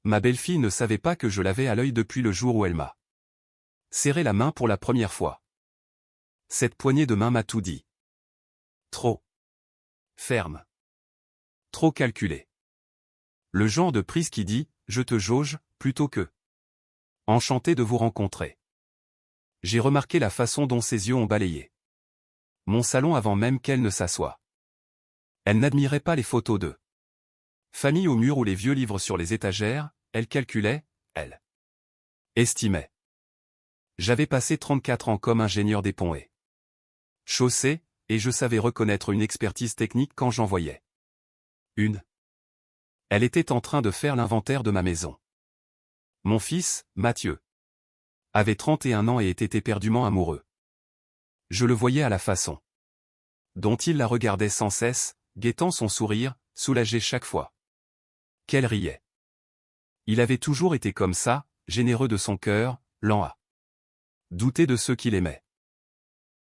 Ma belle-fille ne savait pas que je l'avais à l'œil depuis le jour où elle m'a serré la main pour la première fois. Cette poignée de main m'a tout dit. Trop ferme. Trop calculé. Le genre de prise qui dit « je te jauge » plutôt que « enchanté de vous rencontrer ». J'ai remarqué la façon dont ses yeux ont balayé mon salon avant même qu'elle ne s'assoie. Elle n'admirait pas les photos de famille au mur ou les vieux livres sur les étagères, elle calculait, elle estimait. J'avais passé 34 ans comme ingénieur des ponts et chaussées, et je savais reconnaître une expertise technique quand j'en voyais une. Elle était en train de faire l'inventaire de ma maison. Mon fils, Mathieu, avait 31 ans et était éperdument amoureux. Je le voyais à la façon dont il la regardait sans cesse, guettant son sourire, soulagé chaque fois qu'elle riait. Il avait toujours été comme ça, généreux de son cœur, lent à douter de ceux qu'il aimait.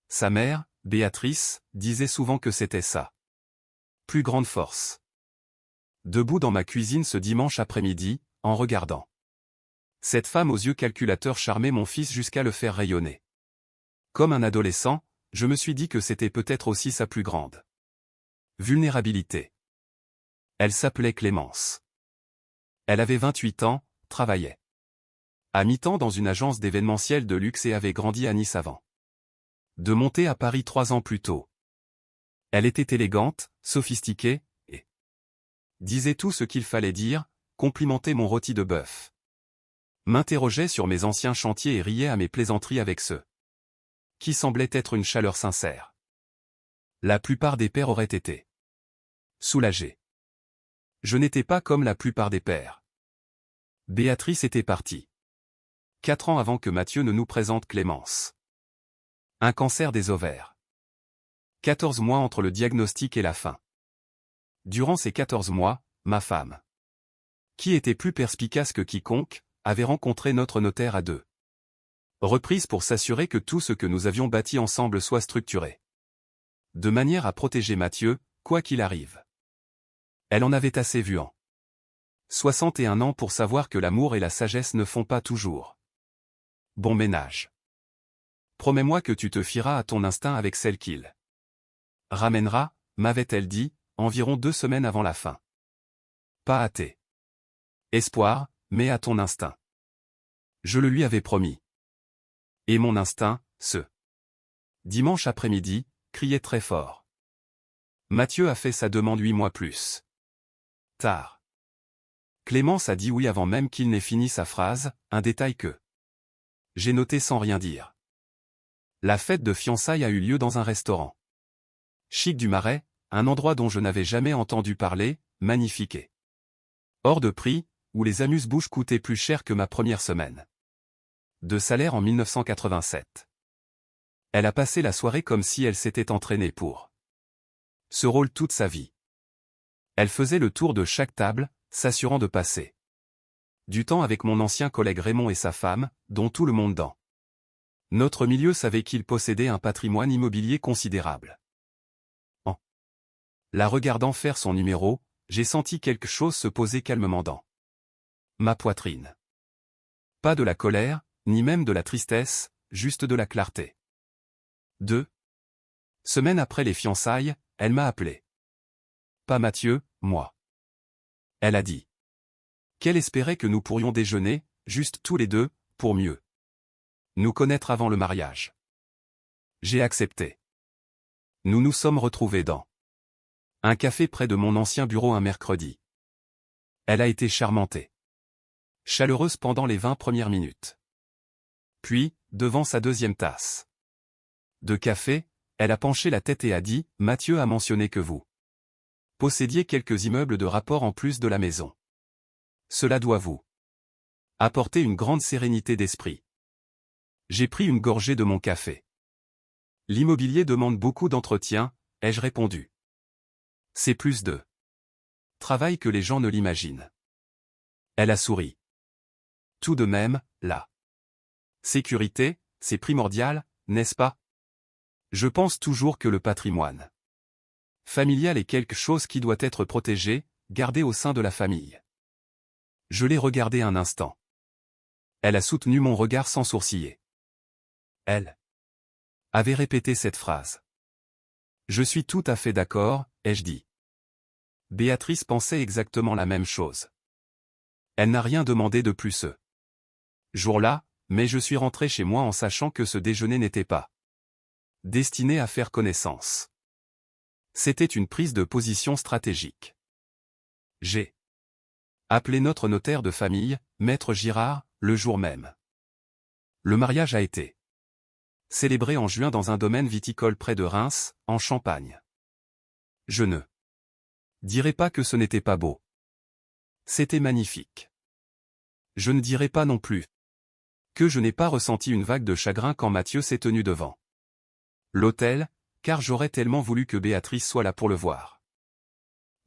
Sa mère, Béatrice, disait souvent que c'était sa plus grande force. Debout dans ma cuisine ce dimanche après-midi, en regardant cette femme aux yeux calculateurs charmer mon fils jusqu'à le faire rayonner. Comme un adolescent, je me suis dit que c'était peut-être aussi sa plus grande vulnérabilité. Elle s'appelait Clémence. Elle avait 28 ans, travaillait à mi-temps dans une agence d'événementiel de luxe et avait grandi à Nice avant de monter à Paris 3 ans plus tôt. Elle était élégante, sophistiquée, et disait tout ce qu'il fallait dire, complimentait mon rôti de bœuf. M'interrogeait sur mes anciens chantiers et riait à mes plaisanteries avec ceux qui semblaient être une chaleur sincère. La plupart des pères auraient été soulagés. Je n'étais pas comme la plupart des pères. Béatrice était partie 4 ans avant que Mathieu ne nous présente Clémence. Un cancer des ovaires. 14 mois entre le diagnostic et la fin. Durant ces 14 mois, ma femme, qui était plus perspicace que quiconque, avait rencontré notre notaire à 2 reprises pour s'assurer que tout ce que nous avions bâti ensemble soit structuré de manière à protéger Mathieu, quoi qu'il arrive. Elle en avait assez vu en 61 ans pour savoir que l'amour et la sagesse ne font pas toujours bon ménage. Promets-moi que tu te fieras à ton instinct avec celle qu'il ramènera, m'avait-elle dit, environ 2 semaines avant la fin. Pas à tes espoirs, mais à ton instinct. Je le lui avais promis. Et mon instinct, ce dimanche après-midi, criait très fort. Mathieu a fait sa demande 8 mois plus tard. Clémence a dit oui avant même qu'il n'ait fini sa phrase, un détail que j'ai noté sans rien dire. La fête de fiançailles a eu lieu dans un restaurant chic du Marais, un endroit dont je n'avais jamais entendu parler, magnifique et hors de prix, où les amuse-bouches coûtaient plus cher que ma première semaine de salaire en 1987. Elle a passé la soirée comme si elle s'était entraînée pour ce rôle toute sa vie. Elle faisait le tour de chaque table, s'assurant de passer du temps avec mon ancien collègue Raymond et sa femme, dont tout le monde dans notre milieu savait qu'il possédait un patrimoine immobilier considérable. En la regardant faire son numéro, j'ai senti quelque chose se poser calmement dans ma poitrine. Pas de la colère, ni même de la tristesse, juste de la clarté. 2 semaines après les fiançailles, elle m'a appelé. Pas Mathieu, moi. Elle a dit qu'elle espérait que nous pourrions déjeuner, juste tous les deux, pour mieux nous connaître avant le mariage. J'ai accepté. Nous nous sommes retrouvés dans un café près de mon ancien bureau un mercredi. Elle a été charmante et chaleureuse pendant les 20 premières minutes. Puis, devant sa deuxième tasse de café, elle a penché la tête et a dit « Mathieu a mentionné que vous possédiez quelques immeubles de rapport en plus de la maison. Cela doit vous apporter une grande sérénité d'esprit. » J'ai pris une gorgée de mon café. L'immobilier demande beaucoup d'entretien, ai-je répondu. C'est plus de travail que les gens ne l'imaginent. Elle a souri. Tout de même, la sécurité, c'est primordial, n'est-ce pas? Je pense toujours que le patrimoine familial est quelque chose qui doit être protégé, gardé au sein de la famille. Je l'ai regardée un instant. Elle a soutenu mon regard sans sourciller. Elle avait répété cette phrase. Je suis tout à fait d'accord, ai-je dit. Béatrice pensait exactement la même chose. Elle n'a rien demandé de plus ce jour-là, mais je suis rentré chez moi en sachant que ce déjeuner n'était pas destiné à faire connaissance. C'était une prise de position stratégique. J'ai appelé notre notaire de famille, Maître Girard, le jour même. Le mariage a été célébré en juin dans un domaine viticole près de Reims, en Champagne. Je ne dirais pas que ce n'était pas beau. C'était magnifique. Je ne dirais pas non plus que je n'ai pas ressenti une vague de chagrin quand Mathieu s'est tenu devant l'autel, car j'aurais tellement voulu que Béatrice soit là pour le voir.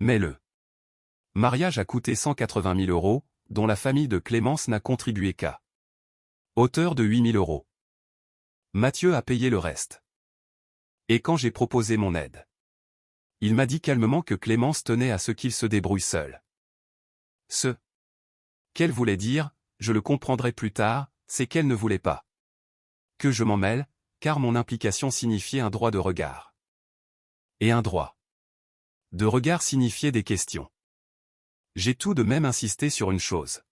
Mais le mariage a coûté 180 000 €, dont la famille de Clémence n'a contribué qu'à hauteur de 8 000 €. Mathieu a payé le reste. Et quand j'ai proposé mon aide, il m'a dit calmement que Clémence tenait à ce qu'il se débrouille seul. Ce qu'elle voulait dire, je le comprendrai plus tard, c'est qu'elle ne voulait pas que je m'en mêle, car mon implication signifiait un droit de regard. Et un droit de regard signifiait des questions. J'ai tout de même insisté sur une chose.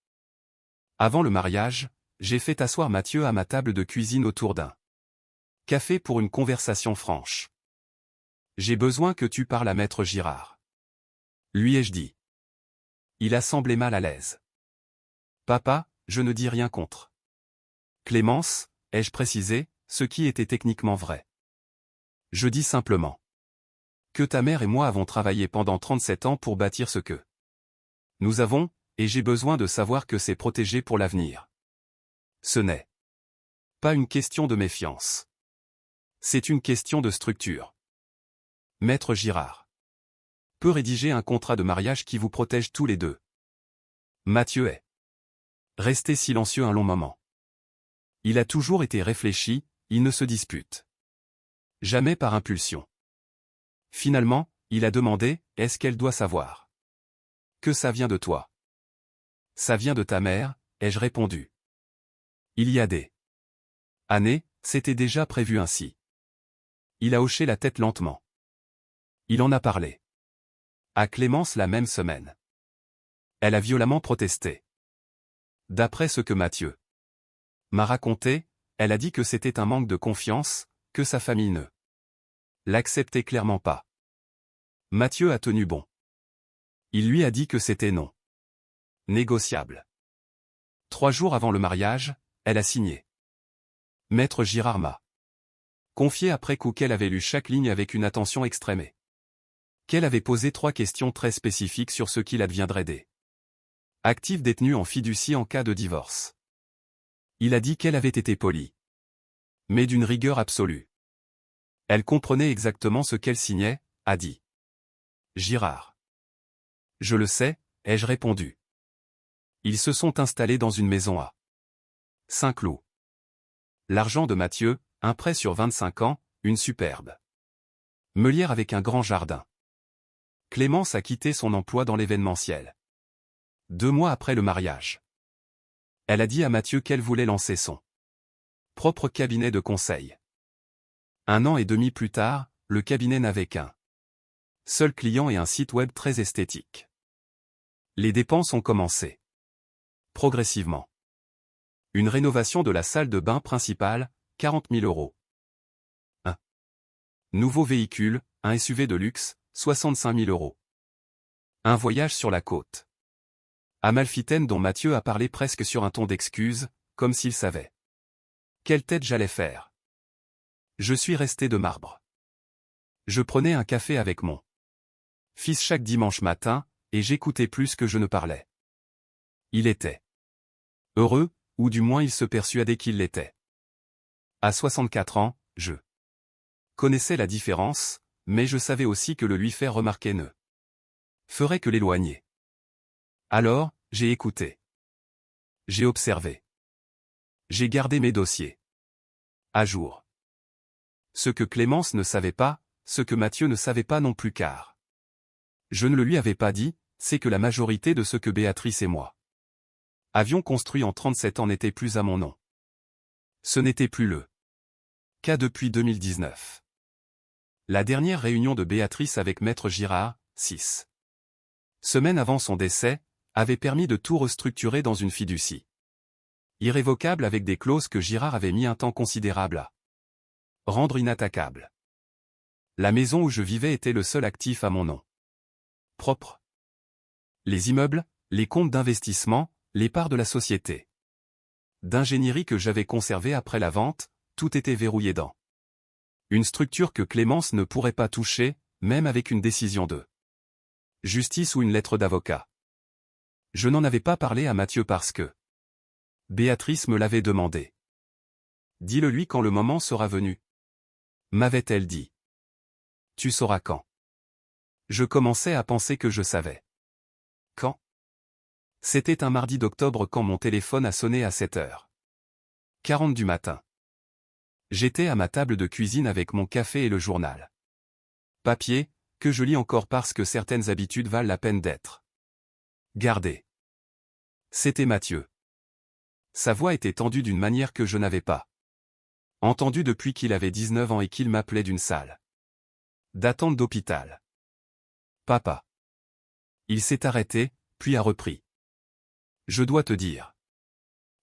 Avant le mariage, j'ai fait asseoir Mathieu à ma table de cuisine autour d'un café pour une conversation franche. J'ai besoin que tu parles à Maître Girard. Lui ai-je dit. Il a semblé mal à l'aise. Papa, je ne dis rien contre Clémence, ai-je précisé, ce qui était techniquement vrai. Je dis simplement que ta mère et moi avons travaillé pendant 37 ans pour bâtir ce que nous avons, et j'ai besoin de savoir que c'est protégé pour l'avenir. Ce n'est pas une question de méfiance. C'est une question de structure. Maître Girard peut rédiger un contrat de mariage qui vous protège tous les deux. Mathieu est resté silencieux un long moment. Il a toujours été réfléchi, il ne se dispute jamais par impulsion. Finalement, il a demandé, est-ce qu'elle doit savoir que ça vient de toi? Ça vient de ta mère, ai-je répondu. Il y a des années, c'était déjà prévu ainsi. Il a hoché la tête lentement. Il en a parlé à Clémence la même semaine. Elle a violemment protesté. D'après ce que Mathieu m'a raconté, elle a dit que c'était un manque de confiance, que sa famille ne l'acceptait clairement pas. Mathieu a tenu bon. Il lui a dit que c'était non négociable. 3 jours avant le mariage, elle a signé. Maître Girard m'a confié après coup qu'elle avait lu chaque ligne avec une attention extrême et qu'elle avait posé 3 questions très spécifiques sur ce qu'il adviendrait des actifs détenus en fiducie en cas de divorce. Il a dit qu'elle avait été polie, mais d'une rigueur absolue. Elle comprenait exactement ce qu'elle signait, a dit Girard. Je le sais, ai-je répondu. Ils se sont installés dans une maison à Saint-Cloud. L'argent de Mathieu, un prêt sur 25 ans, une superbe meulière avec un grand jardin. Clémence a quitté son emploi dans l'événementiel 2 mois après le mariage. Elle a dit à Mathieu qu'elle voulait lancer son propre cabinet de conseil. 1 an et demi plus tard, le cabinet n'avait qu'un seul client et un site web très esthétique. Les dépenses ont commencé progressivement. Une rénovation de la salle de bain principale, 40 000 €. Un nouveau véhicule, un SUV de luxe, 65 000 €. Un voyage sur la côte amalfitaine dont Mathieu a parlé presque sur un ton d'excuse, comme s'il savait quelle tête j'allais faire. Je suis resté de marbre. Je prenais un café avec mon fils chaque dimanche matin, et j'écoutais plus que je ne parlais. Il était heureux, ou du moins il se persuadait qu'il l'était. À 64 ans, je connaissais la différence, mais je savais aussi que le lui faire remarquer ne ferait que l'éloigner. Alors, j'ai écouté. J'ai observé. J'ai gardé mes dossiers à jour. Ce que Clémence ne savait pas, ce que Mathieu ne savait pas non plus car je ne le lui avais pas dit, c'est que la majorité de ce que Béatrice et moi Avion construit en 37 ans n'était plus à mon nom. Ce n'était plus le cas depuis 2019. La dernière réunion de Béatrice avec Maître Girard, 6 semaines avant son décès, avait permis de tout restructurer dans une fiducie irrévocable avec des clauses que Girard avait mis un temps considérable à rendre inattaquables. La maison où je vivais était le seul actif à mon nom propre. Les immeubles, les comptes d'investissement, les parts de la société d'ingénierie que j'avais conservées après la vente, tout était verrouillé dans une structure que Clémence ne pourrait pas toucher, même avec une décision de justice ou une lettre d'avocat. Je n'en avais pas parlé à Mathieu parce que Béatrice me l'avait demandé. Dis-le lui quand le moment sera venu, m'avait-elle dit. Tu sauras quand. Je commençais à penser que je savais. Quand? C'était un mardi d'octobre quand mon téléphone a sonné à 7h40 du matin. J'étais à ma table de cuisine avec mon café et le journal papier, que je lis encore parce que certaines habitudes valent la peine d'être gardées. C'était Mathieu. Sa voix était tendue d'une manière que je n'avais pas entendue depuis qu'il avait 19 ans et qu'il m'appelait d'une salle d'attente d'hôpital. Papa. Il s'est arrêté, puis a repris. Je dois te dire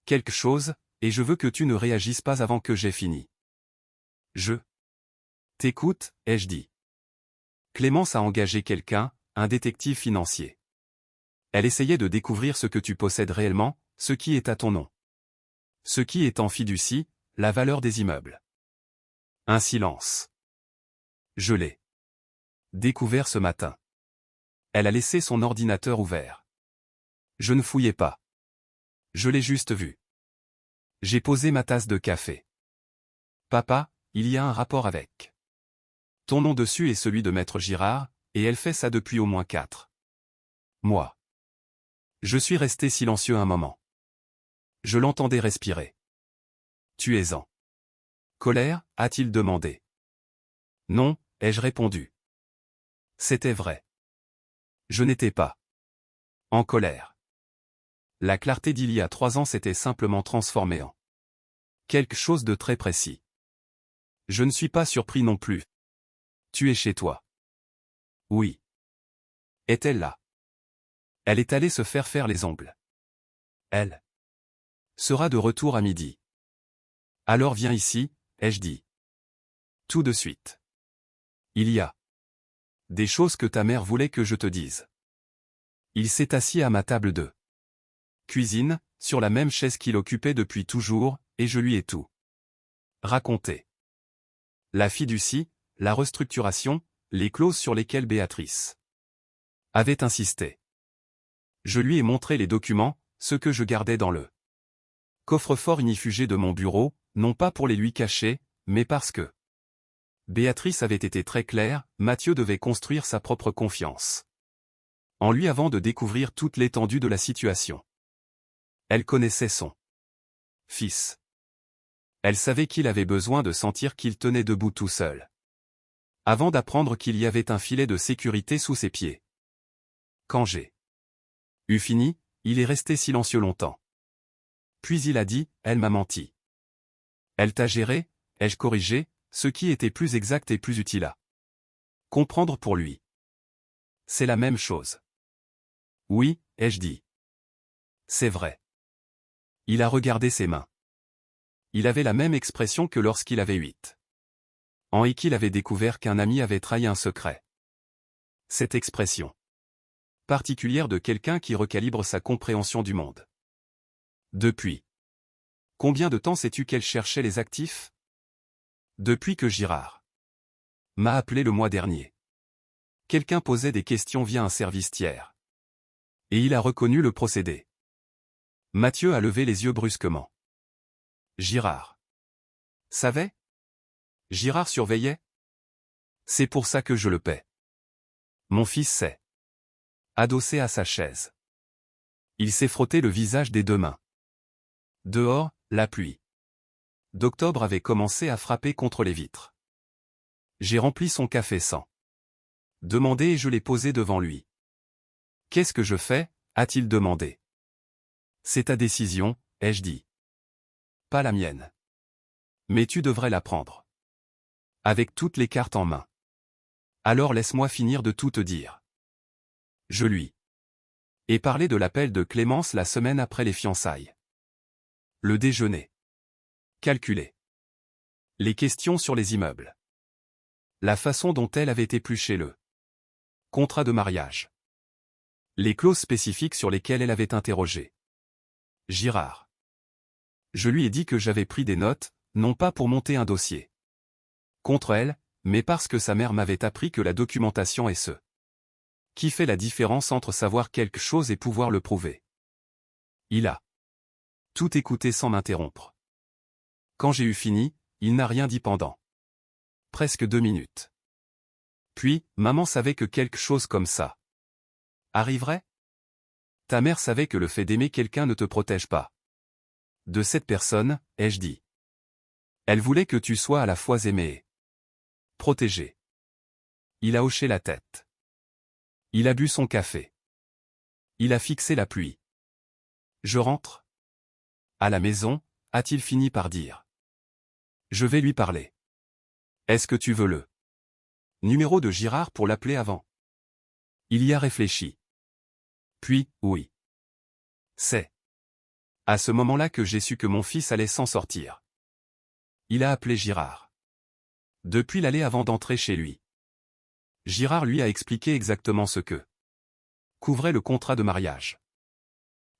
quelque chose, et je veux que tu ne réagisses pas avant que j'aie fini. Je t'écoute, ai-je dit. Clémence a engagé quelqu'un, un détective financier. Elle essayait de découvrir ce que tu possèdes réellement, ce qui est à ton nom. Ce qui est en fiducie, la valeur des immeubles. Un silence. Je l'ai découvert ce matin. Elle a laissé son ordinateur ouvert. Je ne fouillais pas. Je l'ai juste vu. J'ai posé ma tasse de café. Papa, il y a un rapport avec ton nom dessus et celui de Maître Girard, et elle fait ça depuis au moins 4 mois. Je suis resté silencieux un moment. Je l'entendais respirer. Tu es en colère, a-t-il demandé. Non, ai-je répondu. C'était vrai. Je n'étais pas en colère. La clarté d'il y a 3 ans s'était simplement transformée en quelque chose de très précis. Je ne suis pas surpris non plus. Tu es chez toi. Oui. Est-elle là? Elle est allée se faire les ongles. Elle sera de retour à midi. Alors viens ici, ai-je dit. Tout de suite. Il y a des choses que ta mère voulait que je te dise. Il s'est assis à ma table de cuisine, sur la même chaise qu'il occupait depuis toujours, et je lui ai tout raconté. La fiducie, la restructuration, les clauses sur lesquelles Béatrice avait insisté. Je lui ai montré les documents, ce que je gardais dans le coffre-fort inifugé de mon bureau, non pas pour les lui cacher, mais parce que Béatrice avait été très claire, Mathieu devait construire sa propre confiance en lui avant de découvrir toute l'étendue de la situation. Elle connaissait son fils. Elle savait qu'il avait besoin de sentir qu'il tenait debout tout seul, avant d'apprendre qu'il y avait un filet de sécurité sous ses pieds. Quand j'ai eu fini, il est resté silencieux longtemps. Puis il a dit, elle m'a menti. Elle t'a géré, ai-je corrigé, ce qui était plus exact et plus utile à comprendre pour lui. C'est la même chose. Oui, ai-je dit. C'est vrai. Il a regardé ses mains. Il avait la même expression que lorsqu'il avait 8 ans et qu'il avait découvert qu'un ami avait trahi un secret. Cette expression particulière de quelqu'un qui recalibre sa compréhension du monde. Depuis combien de temps sais-tu qu'elle cherchait les actifs? Depuis que Girard m'a appelé le mois dernier. Quelqu'un posait des questions via un service tiers. Et il a reconnu le procédé. Mathieu a levé les yeux brusquement. Girard savait? Girard surveillait? C'est pour ça que je le paie. Mon fils s'est adossé à sa chaise. Il s'est frotté le visage des 2 mains. Dehors, la pluie d'octobre avait commencé à frapper contre les vitres. J'ai rempli son café sans demander et je l'ai posé devant lui. Qu'est-ce que je fais? A-t-il demandé. C'est ta décision, ai-je dit. Pas la mienne. Mais tu devrais la prendre. Avec toutes les cartes en main. Alors laisse-moi finir de tout te dire. Je lui ai parlé de l'appel de Clémence la semaine après les fiançailles. Le déjeuner. Calculé. Les questions sur les immeubles. La façon dont elle avait épluché le contrat de mariage. Les clauses spécifiques sur lesquelles elle avait interrogé Girard. Je lui ai dit que j'avais pris des notes, non pas pour monter un dossier contre elle, mais parce que sa mère m'avait appris que la documentation est ce qui fait la différence entre savoir quelque chose et pouvoir le prouver. Il a tout écouté sans m'interrompre. Quand j'ai eu fini, il n'a rien dit pendant presque 2 minutes. Puis, maman savait que quelque chose comme ça arriverait? Ta mère savait que le fait d'aimer quelqu'un ne te protège pas de cette personne, ai-je dit. Elle voulait que tu sois à la fois aimé et protégé. Il a hoché la tête. Il a bu son café. Il a fixé la pluie. Je rentre. À la maison, a-t-il fini par dire. Je vais lui parler. Est-ce que tu veux le numéro de Girard pour l'appeler avant? Il y a réfléchi. Puis, oui. C'est à ce moment-là que j'ai su que mon fils allait s'en sortir. Il a appelé Girard. Depuis l'allée avant d'entrer chez lui. Girard lui a expliqué exactement ce que couvrait le contrat de mariage.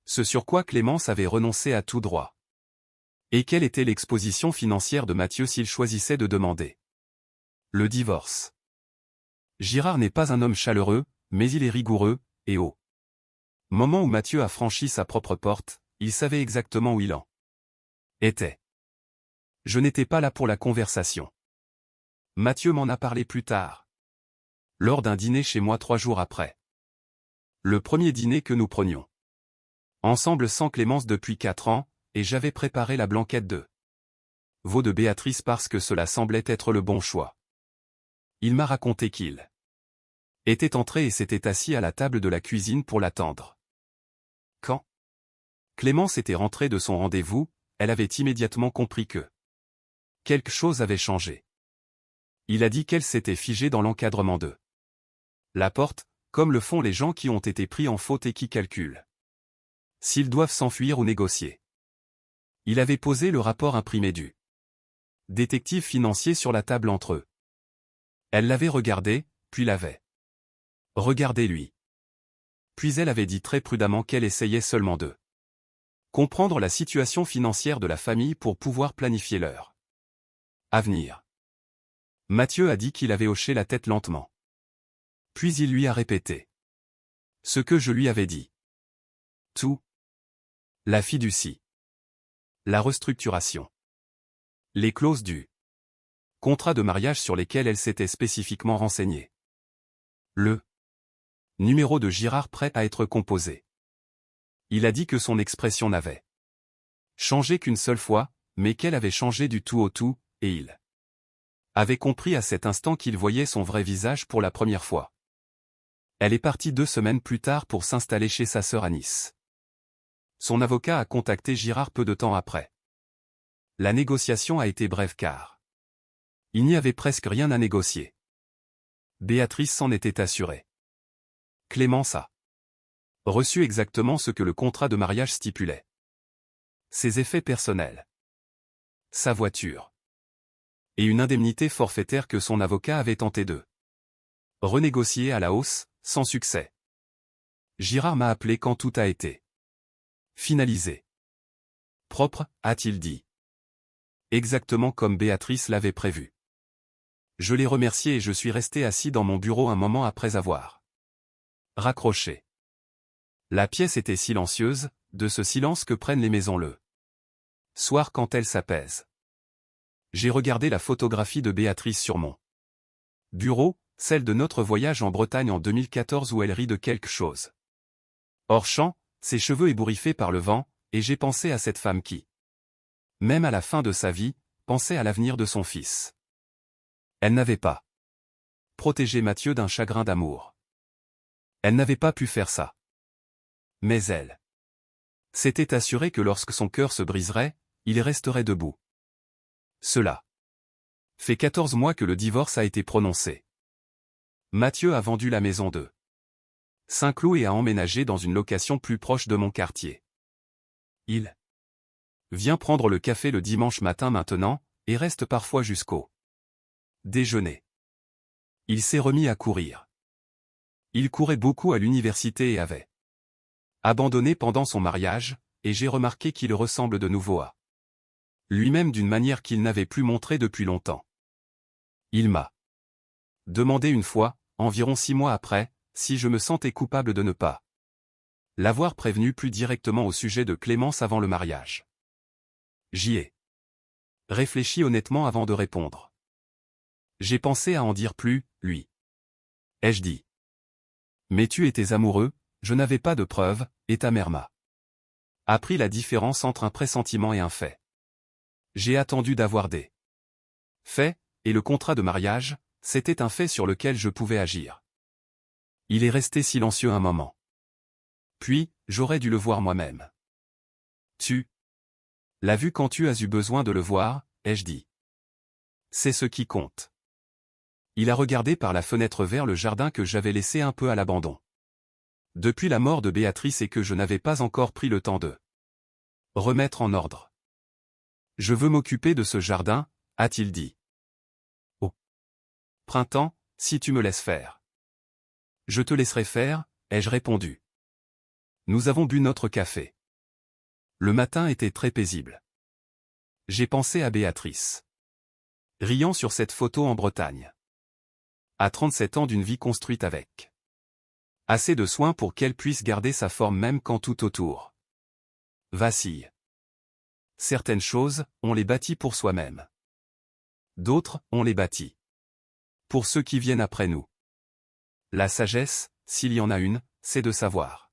Ce sur quoi Clémence avait renoncé à tout droit. Et quelle était l'exposition financière de Mathieu s'il choisissait de demander le divorce. Girard n'est pas un homme chaleureux, mais il est rigoureux, et au moment où Mathieu a franchi sa propre porte, il savait exactement où il en était. Je n'étais pas là pour la conversation. Mathieu m'en a parlé plus tard. Lors d'un dîner chez moi 3 jours après. Le premier dîner que nous prenions ensemble sans Clémence depuis 4 ans, et j'avais préparé la blanquette de veau de Béatrice parce que cela semblait être le bon choix. Il m'a raconté qu'il était entré et s'était assis à la table de la cuisine pour l'attendre. Quand Clémence était rentrée de son rendez-vous, elle avait immédiatement compris que quelque chose avait changé. Il a dit qu'elle s'était figée dans l'encadrement de la porte, comme le font les gens qui ont été pris en faute et qui calculent s'ils doivent s'enfuir ou négocier. Il avait posé le rapport imprimé du détective financier sur la table entre eux. Elle l'avait regardé, puis l'avait regardé lui. Puis elle avait dit très prudemment qu'elle essayait seulement de comprendre la situation financière de la famille pour pouvoir planifier leur avenir. Mathieu a dit qu'il avait hoché la tête lentement. Puis il lui a répété ce que je lui avais dit. Tout. La fiducie. La restructuration. Les clauses du contrat de mariage sur lesquelles elle s'était spécifiquement renseignée. Le numéro de Girard prêt à être composé. Il a dit que son expression n'avait changé qu'une seule fois, mais qu'elle avait changé du tout au tout, et il avait compris à cet instant qu'il voyait son vrai visage pour la première fois. Elle est partie 2 semaines plus tard pour s'installer chez sa sœur à Nice. Son avocat a contacté Girard peu de temps après. La négociation a été brève car il n'y avait presque rien à négocier. Béatrice s'en était assurée. Clémence a reçu exactement ce que le contrat de mariage stipulait. Ses effets personnels. Sa voiture. Et une indemnité forfaitaire que son avocat avait tenté de renégocier à la hausse, sans succès. Girard m'a appelé quand tout a été finalisé. Propre, a-t-il dit. Exactement comme Béatrice l'avait prévu. Je l'ai remercié et je suis resté assis dans mon bureau un moment après avoir raccroché. La pièce était silencieuse, de ce silence que prennent les maisons le soir quand elles s'apaisent. J'ai regardé la photographie de Béatrice sur mon bureau, celle de notre voyage en Bretagne en 2014 où elle rit de quelque chose. Hors champ, ses cheveux ébouriffés par le vent, et j'ai pensé à cette femme qui, même à la fin de sa vie, pensait à l'avenir de son fils. Elle n'avait pas protégé Mathieu d'un chagrin d'amour. Elle n'avait pas pu faire ça. Mais elle S'était assuré que lorsque son cœur se briserait, il resterait debout. Cela fait 14 mois que le divorce a été prononcé. Mathieu a vendu la maison de Saint-Cloud et a emménagé dans une location plus proche de mon quartier. Il vient prendre le café le dimanche matin maintenant, et reste parfois jusqu'au déjeuner. Il s'est remis à courir. Il courait beaucoup à l'université et avait abandonné pendant son mariage, et j'ai remarqué qu'il ressemble de nouveau à lui-même d'une manière qu'il n'avait plus montrée depuis longtemps. Il m'a demandé une fois, environ 6 mois après, si je me sentais coupable de ne pas l'avoir prévenu plus directement au sujet de Clémence avant le mariage. J'y ai réfléchi honnêtement avant de répondre. J'ai pensé à en dire plus, lui. Ai-je dit. Mais tu étais amoureux, je n'avais pas de preuves, et ta mère m'a appris la différence entre un pressentiment et un fait. J'ai attendu d'avoir des faits, et le contrat de mariage, c'était un fait sur lequel je pouvais agir. Il est resté silencieux un moment. Puis, j'aurais dû le voir moi-même. Tu l'as vu quand tu as eu besoin de le voir, ai-je dit. C'est ce qui compte. Il a regardé par la fenêtre vers le jardin que j'avais laissé un peu à l'abandon. Depuis la mort de Béatrice et que je n'avais pas encore pris le temps de remettre en ordre. Je veux m'occuper de ce jardin, a-t-il dit. Au printemps, si tu me laisses faire. Je te laisserai faire, ai-je répondu. Nous avons bu notre café. Le matin était très paisible. J'ai pensé à Béatrice. Riant sur cette photo en Bretagne. À 37 ans d'une vie construite avec assez de soin pour qu'elle puisse garder sa forme même quand tout autour vacille. Certaines choses, on les bâtit pour soi-même. D'autres, on les bâtit pour ceux qui viennent après nous. La sagesse, s'il y en a une, c'est de savoir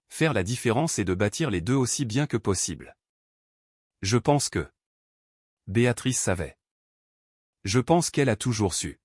faire la différence et de bâtir les deux aussi bien que possible. Je pense que Béatrice savait. Je pense qu'elle a toujours su.